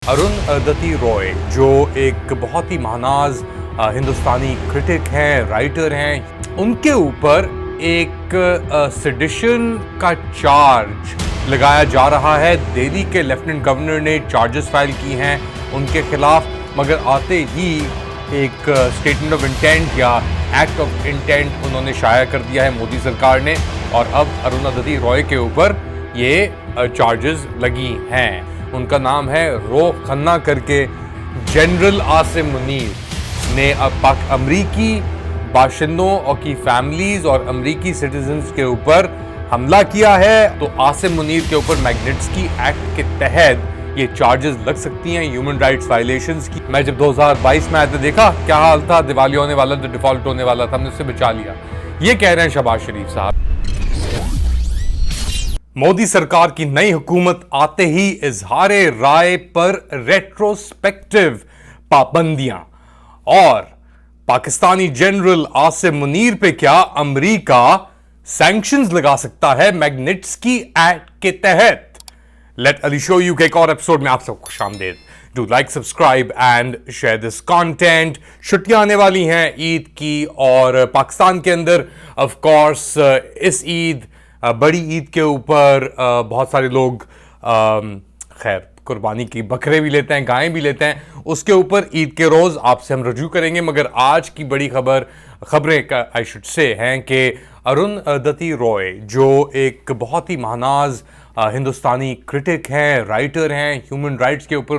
अरुण दत्ती रॉय जो एक बहुत ही महानाज हिंदुस्तानी क्रिटिक हैं, राइटर हैं, उनके ऊपर एक सेडिशन का चार्ज लगाया जा रहा है। दिल्ली के लेफ्टिनेंट गवर्नर ने चार्जेस फाइल की हैं उनके खिलाफ, मगर आते ही एक स्टेटमेंट ऑफ इंटेंट या एक्ट ऑफ इंटेंट उन्होंने शाया कर दिया है मोदी सरकार ने, और अब अरुण दत्ती रॉय के ऊपर ये चार्जेस लगी हैं। उनका नाम है रो खन्ना करके। जनरल आसिम मुनीर ने अब अमरीकी बाशिंदों और की फैमिलीज और अमरीकी सिटीजन्स के ऊपर हमला किया है। तो आसिम मुनीर के ऊपर मैग्निट्स्की एक्ट के तहत ये चार्जेस लग सकती हैं ह्यूमन राइट्स वायलेशंस की। मैं जब 2022 में आया था, देखा क्या हाल था, दिवाली होने वाला था, डिफॉल्ट होने वाला था, हमने उससे बचा लिया। ये कह रहे हैं शहबाज शरीफ साहब। मोदी सरकार की नई हुकूमत आते ही इजहारे राय पर रेट्रोस्पेक्टिव पाबंदियां, और पाकिस्तानी जनरल आसिम मुनीर पे क्या अमेरिका सैंक्शंस लगा सकता है मैग्निट्स्की एक्ट के तहत। लेट अली शो यू के एक और एपिसोड में आप सबको खुशामदीद। Do like, subscribe and share this content. छुट्टियां आने वाली हैं ईद की, और पाकिस्तान के अंदर ऑफ कोर्स इस ईद, बड़ी ईद के ऊपर बहुत सारे लोग खैर कुर्बानी की बकरे भी लेते हैं, गायें भी लेते हैं। उसके ऊपर ईद के रोज़ आपसे हम रजू करेंगे, मगर आज की बड़ी खबरें आई शुड से हैं कि अरुण दत्ती रॉय जो एक बहुत ही महानाज हिंदुस्तानी क्रिटिक हैं, राइटर हैं, ह्यूमन राइट्स के ऊपर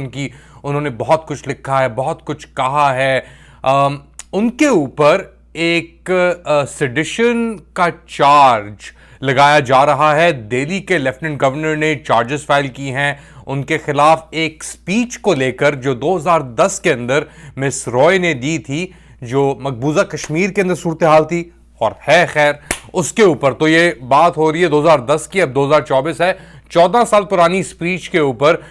उन्होंने बहुत कुछ लिखा है, बहुत कुछ कहा है। उनके ऊपर एक सेडिशन का चार्ज लगाया जा रहा है। दिल्ली के लेफ्टिनेंट गवर्नर ने चार्जेस फाइल की हैं उनके खिलाफ एक स्पीच को लेकर जो 2010 के अंदर मिस रॉय ने दी थी, जो मकबूजा कश्मीर के अंदर सूरत हाल थी और है खैर उसके ऊपर। तो ये बात हो रही है 2010 की, अब 2024 है। 14 साल पुरानी स्पीच के ऊपर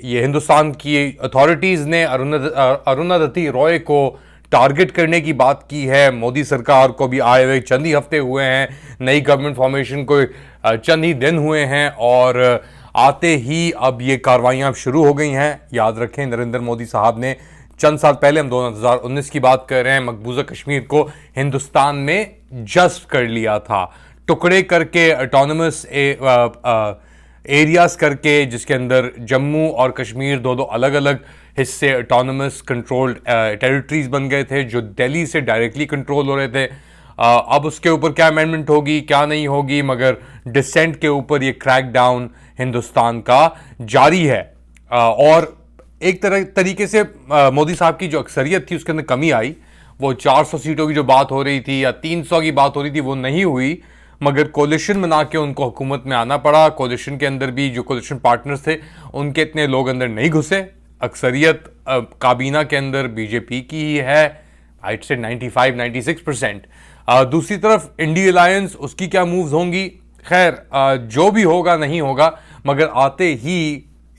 ये हिंदुस्तान की अथॉरिटीज ने अरुण दत्ती रॉय को टारगेट करने की बात की है। मोदी सरकार को भी आए हुए चंद ही हफ्ते हुए हैं, नई गवर्नमेंट फॉर्मेशन को चंद ही दिन हुए हैं, और आते ही अब ये कार्रवाइयाँ शुरू हो गई हैं। याद रखें नरेंद्र मोदी साहब ने चंद साल पहले, हम 2019 की बात कर रहे हैं, मकबूजा कश्मीर को हिंदुस्तान में जज्ब कर लिया था, टुकड़े करके ऑटोनमस एरियाज करके, जिसके अंदर जम्मू और कश्मीर दो अलग अलग हिस्से ऑटोनमस कंट्रोल्ड टेरिटरीज बन गए थे जो दिल्ली से डायरेक्टली कंट्रोल हो रहे थे। अब उसके ऊपर क्या अमेंडमेंट होगी, क्या नहीं होगी, मगर डिसेंट के ऊपर ये क्रैकडाउन हिंदुस्तान का जारी है। और एक तरीके से मोदी साहब की जो अक्सरियत थी उसके अंदर कमी आई। वो 400 सीटों की जो बात हो रही थी या 300 की बात हो रही थी वो नहीं हुई, मगर कोलिशन बना के उनको हुकूमत में आना पड़ा। कोलिशन के अंदर भी जो कोलिशन पार्टनर्स थे उनके इतने लोग अंदर नहीं घुसे। अक्सरियत काबीना के अंदर बीजेपी की ही है, आइट से 95-96%। दूसरी तरफ इंडी अलायंस, उसकी क्या मूव्स होंगी, खैर जो भी होगा नहीं होगा, मगर आते ही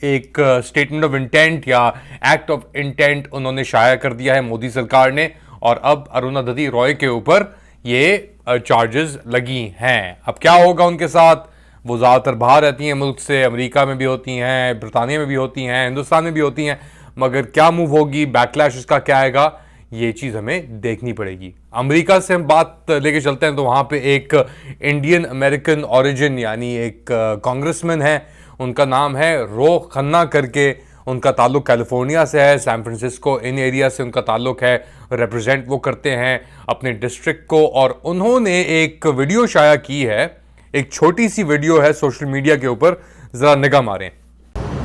एक स्टेटमेंट ऑफ इंटेंट या एक्ट ऑफ इंटेंट उन्होंने शाया कर दिया है मोदी सरकार ने, और अब अरुण दत्ती रॉय के ऊपर ये चार्जेस लगी हैं। अब क्या होगा उनके साथ, वो ज़्यादातर बाहर रहती हैं मुल्क से, अमेरिका में भी होती हैं, ब्रितानिया में भी होती हैं, हिंदुस्तान में भी होती हैं, मगर क्या मूव होगी, बैकलैश उसका क्या आएगा, ये चीज़ हमें देखनी पड़ेगी। अमेरिका से हम बात लेके चलते हैं तो वहाँ पे एक इंडियन अमेरिकन ओरिजिन यानी एक कांग्रेसमैन है, उनका नाम है रो खन्ना करके। उनका ताल्लुक कैलिफोर्निया से है, सैन फ्रांसिस्को इन एरिया से उनका ताल्लुक है, रिप्रेजेंट वो करते हैं अपने डिस्ट्रिक्ट को, और उन्होंने एक वीडियो शाया की है, एक छोटी सी वीडियो है सोशल मीडिया के ऊपर, जरा निगाह मारें।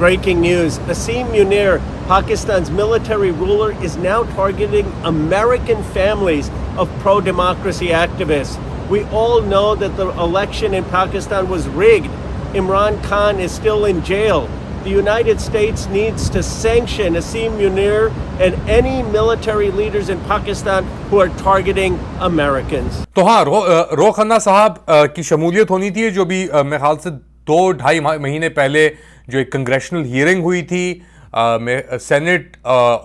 Breaking news, Asim Munir, Pakistan's military ruler, is now targeting American families of pro-democracy activists. We all know that the election in Pakistan was rigged. Imran Khan is still in jail. The United States needs to sanction Asim Munir and any military leaders in Pakistan who are targeting Americans. तो हाँ, रो खन्ना साहब की शमूलियत होनी थी, जो भी मेरे ख्याल से 2-2.5 महीने पहले जो एक कंग्रेशनल हियरिंग हुई थी सेनेट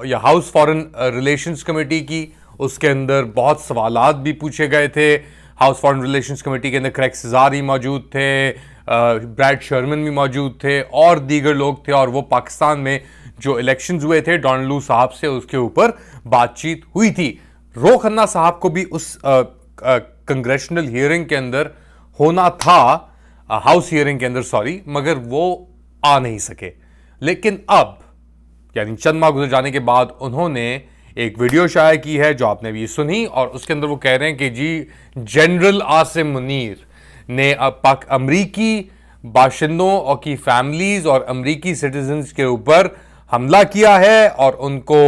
या हाउस फॉरेन रिलेशंस कमेटी की, उसके अंदर बहुत सवालात भी पूछे गए थे। हाउस फॉरेन रिलेशंस कमेटी के अंदर क्रैग सिजार ही मौजूद थे, ब्रैड शर्मन भी मौजूद थे और दीगर लोग थे, और वो पाकिस्तान में जो इलेक्शंस हुए थे डोनाल्ड लू साहब से, उसके ऊपर बातचीत हुई थी। रो खन्ना साहब को भी उस कंग्रेशनल हियरिंग के अंदर होना था, हाउस हियरिंग के अंदर सॉरी, मगर वो आ नहीं सके। लेकिन अब यानी चंद माह गुजर जाने के बाद उन्होंने एक वीडियो शाया की है जो आपने भी सुनी, और उसके अंदर वो कह रहे हैं कि जी जनरल आसिम मुनीर ने अमरीकी बाशिंदों और की फैमिलीज और अमरीकी सिटीजन्स के ऊपर हमला किया है और उनको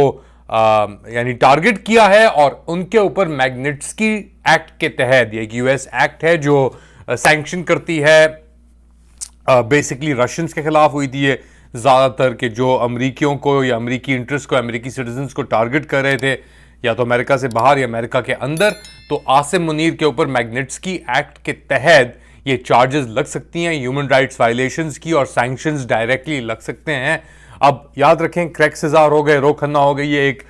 यानी टारगेट किया है, और उनके ऊपर मैग्निट्स्की एक्ट के तहत, ये एक यूएस एक्ट है जो सैंक्शन करती है बेसिकली रशियंस के खिलाफ हुई थी ये ज़्यादातर, कि जो अमरीकियों को या अमरीकी इंटरेस्ट को, अमरीकी सिटीजन्स को टारगेट कर रहे थे, या तो अमेरिका से बाहर या अमेरिका के अंदर। तो आसिम मुनीर के ऊपर मैग्निट्स्की एक्ट के तहत ये चार्जेस लग सकती हैं ह्यूमन राइट्स वायलेशंस की, और सैंक्शंस डायरेक्टली लग सकते हैं। अब याद रखें, क्रैग सिजार हो गए, रो खन्ना हो गई, ये एक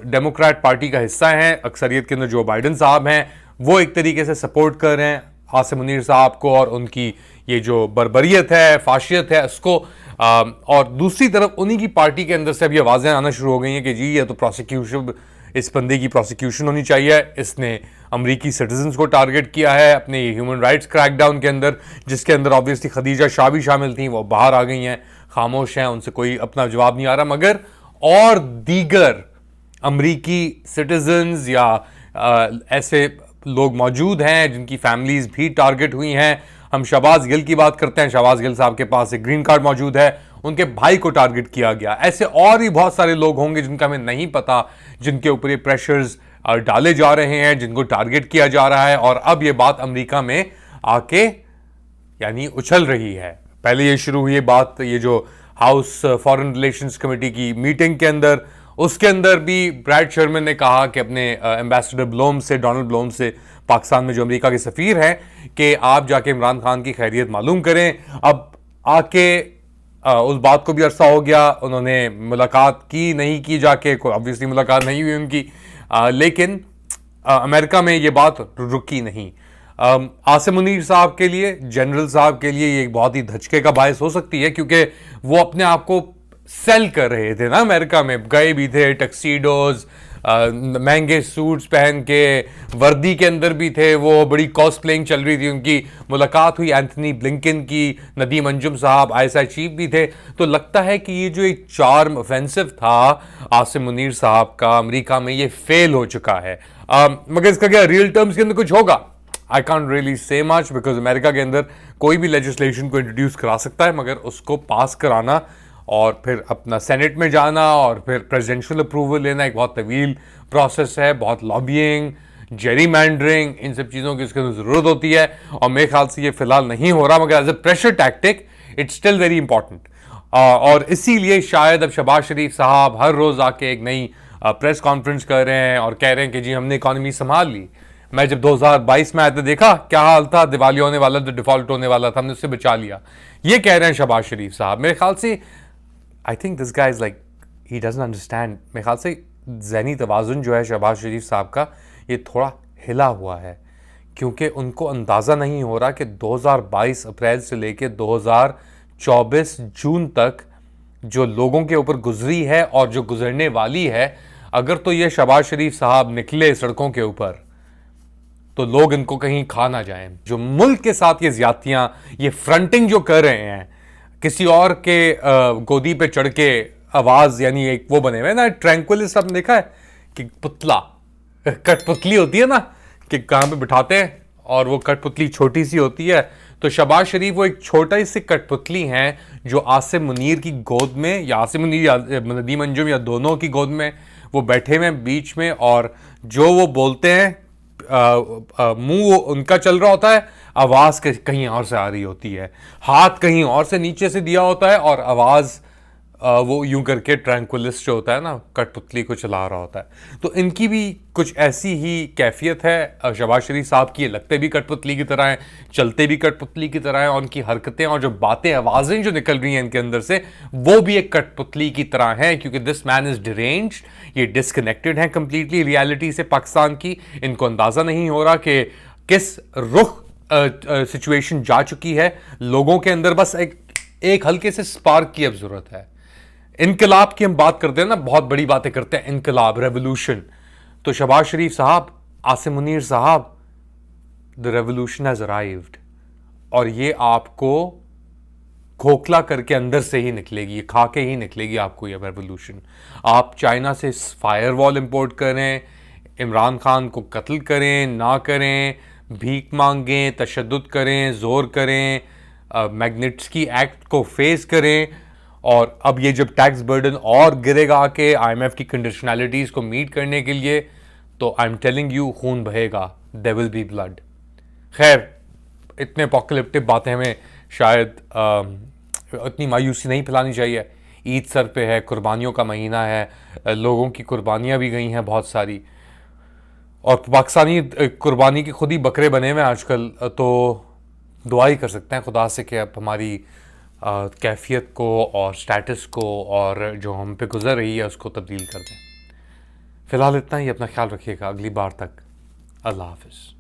डेमोक्रेट पार्टी का हिस्सा है, अक्सरियत के अंदर जो बाइडन साहब हैं वो एक तरीके से सपोर्ट कर रहे हैं आसिम मुनीर साहब को और उनकी ये जो बर्बरियत है, फाशियत है, उसको। और दूसरी तरफ उन्हीं की पार्टी के अंदर से अब ये आवाज़ें आना शुरू हो गई हैं कि जी ये तो प्रोसिक्यूशन, इस बंदे की प्रोसिक्यूशन होनी चाहिए, इसने अमरीकी सिटीजन्स को टारगेट किया है अपने ह्यूमन राइट्स क्रैकडाउन के अंदर, जिसके अंदर ऑब्वियसली खदीजा शाह भी शामिल थी, वो बाहर आ गई हैं, खामोश हैं, उनसे कोई अपना जवाब नहीं आ रहा। मगर और दीगर अमरीकी सिटीजन्स या ऐसे लोग मौजूद हैं जिनकी फैमिलीज भी टारगेट हुई हैं। हम शहबाज गिल की बात करते हैं, शहबाज गिल साहब के पास एक ग्रीन कार्ड मौजूद है, उनके भाई को टारगेट किया गया। ऐसे और भी बहुत सारे लोग होंगे जिनका हमें नहीं पता, जिनके ऊपर ये प्रेशर्स डाले जा रहे हैं, जिनको टारगेट किया जा रहा है, और अब ये बात अमेरिका में आके यानी उछल रही है। पहले ये शुरू हुई बात, ये जो हाउस फॉरेन रिलेशंस कमेटी की मीटिंग के अंदर, उसके अंदर भी ब्रैड शर्मन ने कहा कि अपने एम्बेसडर ब्लोम से, डोनाल्ड ब्लोम से, पाकिस्तान में जो अमेरिका के सफ़ीर हैं, कि आप जाके इमरान खान की खैरियत मालूम करें। अब आके उस बात को भी अरसा हो गया, उन्होंने मुलाकात की नहीं की, जाके कोई ऑब्वियसली मुलाकात नहीं हुई उनकी, लेकिन अमेरिका में ये बात रुकी नहीं। आसिम मुनीर साहब के लिए, जनरल साहब के लिए ये एक बहुत ही धचके का बायस हो सकती है, क्योंकि वो अपने आप को सेल कर रहे थे ना अमेरिका में, गए भी थे टक्सीडोज, महंगे सूट्स पहन के, वर्दी के अंदर भी थे, वो बड़ी कॉस्प्लेइंग चल रही थी उनकी। मुलाकात हुई एंथनी ब्लिंकन की, नदीम अंजुम साहब आईएसआई चीफ भी थे। तो लगता है कि ये जो एक चार्म ऑफेंसिव था आसिम मुनीर साहब का अमेरिका में, ये फेल हो चुका है। मगर इसका क्या रियल टर्म्स के अंदर कुछ होगा? I can't really say much, because America के अंदर कोई भी लेजिस्लेशन को इंट्रोड्यूस करा सकता है, मगर उसको पास कराना और फिर अपना सेनेट में जाना और फिर प्रेसिडेंशियल अप्रूवल लेना एक बहुत तवील प्रोसेस है, बहुत लॉबिंग, जेरीमैंडरिंग, इन सब चीज़ों की उसके अंदर ज़रूरत होती है, और मेरे ख्याल से ये फिलहाल नहीं हो रहा, मगर as a pressure tactic it's still very important. और इसीलिए शायद अब शहबाज शरीफ साहब हर रोज़ आके एक नई प्रेस कॉन्फ्रेंस कर रहे हैं और कह रहे हैं कि जी हमने इकॉनमी संभाल ली। मैं जब 2022 में आया था, देखा क्या हाल था, दिवाली होने वाला था, डिफॉल्ट होने वाला था, हमने उससे बचा लिया। ये कह रहे हैं शहबाज शरीफ साहब। मेरे ख्याल से I think this guy is like he doesn't understand. मेरे ख्याल से ज़हनी तवाज़ुन जो है शहबाज शरीफ साहब का, ये थोड़ा हिला हुआ है, क्योंकि उनको अंदाज़ा नहीं हो रहा कि 2022 अप्रैल से लेकर 2024 जून तक जो लोगों के ऊपर गुजरी है और जो गुजरने वाली है, अगर तो ये शहबाज शरीफ साहब निकले सड़कों के ऊपर तो लोग इनको कहीं खा ना जाएं। जो मुल्क के साथ ये ज्यादतियां, ये फ्रंटिंग जो कर रहे हैं, किसी और के गोदी पे चढ़ के आवाज, यानी एक वो बने हुए ना ट्रैंक्विलिस्ट, आपने देखा है कि पुतला, कठपुतली होती है ना, कि कहाँ पे बिठाते हैं और वो कठपुतली छोटी सी होती है। तो शहबाज शरीफ वो एक छोटा सी कठपुतली हैं जो आसिम मुनीर की गोद में, या आसिम मुनीर या नदीम अंजुम या दोनों की गोद में वो बैठे हुए हैं बीच में, और जो वो बोलते हैं मुंह उनका चल रहा होता है, आवाज कहीं और से आ रही होती है, हाथ कहीं और से नीचे से दिया होता है, और आवाज वो यूं करके ट्रैंक्विलिस्ट जो होता है ना, कठपुतली को चला रहा होता है। तो इनकी भी कुछ ऐसी ही कैफियत है शहबाज शरीफ साहब की। लगते भी कठपुतली की तरह हैं, चलते भी कठपुतली की तरह हैं, और उनकी हरकतें और जो बातें, आवाज़ें जो निकल रही हैं इनके अंदर से, वो भी एक कठपुतली की तरह हैं, क्योंकि दिस मैन इज़ डिरेंज्ड, ये डिसकनेक्टेड हैं कंप्लीटली रियलिटी से पाकिस्तान की। इनको अंदाज़ा नहीं हो रहा कि किस रुख सिचुएशन जा चुकी है। लोगों के अंदर बस एक हल्के से स्पार्क की अब ज़रूरत है, इनकलाब की हम बात करते हैं ना, बहुत बड़ी बातें करते हैं, इनकलाब, रेवोल्यूशन। तो शहबाज शरीफ साहब, आसिम मुनीर साहब, द रेवोल्यूशन हैज अराइव्ड। और ये आपको खोखला करके अंदर से ही निकलेगी, ये खा के ही निकलेगी आपको ये रेवोल्यूशन। आप चाइना से फायर वॉल इंपोर्ट करें, इमरान खान को कत्ल करें ना करें, भीख मांगें, तशद्दुद करें, जोर करें, मैग्निट्स्की एक्ट को फेस करें, और अब ये जब टैक्स बर्डन और गिरेगा के आईएमएफ की कंडीशनैलिटीज़ को मीट करने के लिए, तो आई एम टेलिंग यू खून बहेगा, देयर विल बी ब्लड। खैर, इतने अपोकलिप्टिक बातें हमें शायद इतनी मायूसी नहीं फैलानी चाहिए। ईद सर पे है, कुर्बानियों का महीना है, लोगों की कुर्बानियाँ भी गई हैं बहुत सारी, और पाकिस्तानी कुर्बानी के खुद ही बकरे बने हुए हैं आजकल। तो दुआ ही कर सकते हैं खुदा से कि अब हमारी कैफियत को और स्टेटस को और जो हम पे गुजर रही है उसको तब्दील कर दें। फ़िलहाल इतना ही, अपना ख्याल रखिएगा, अगली बार तक अल्लाह हाफ़िज़।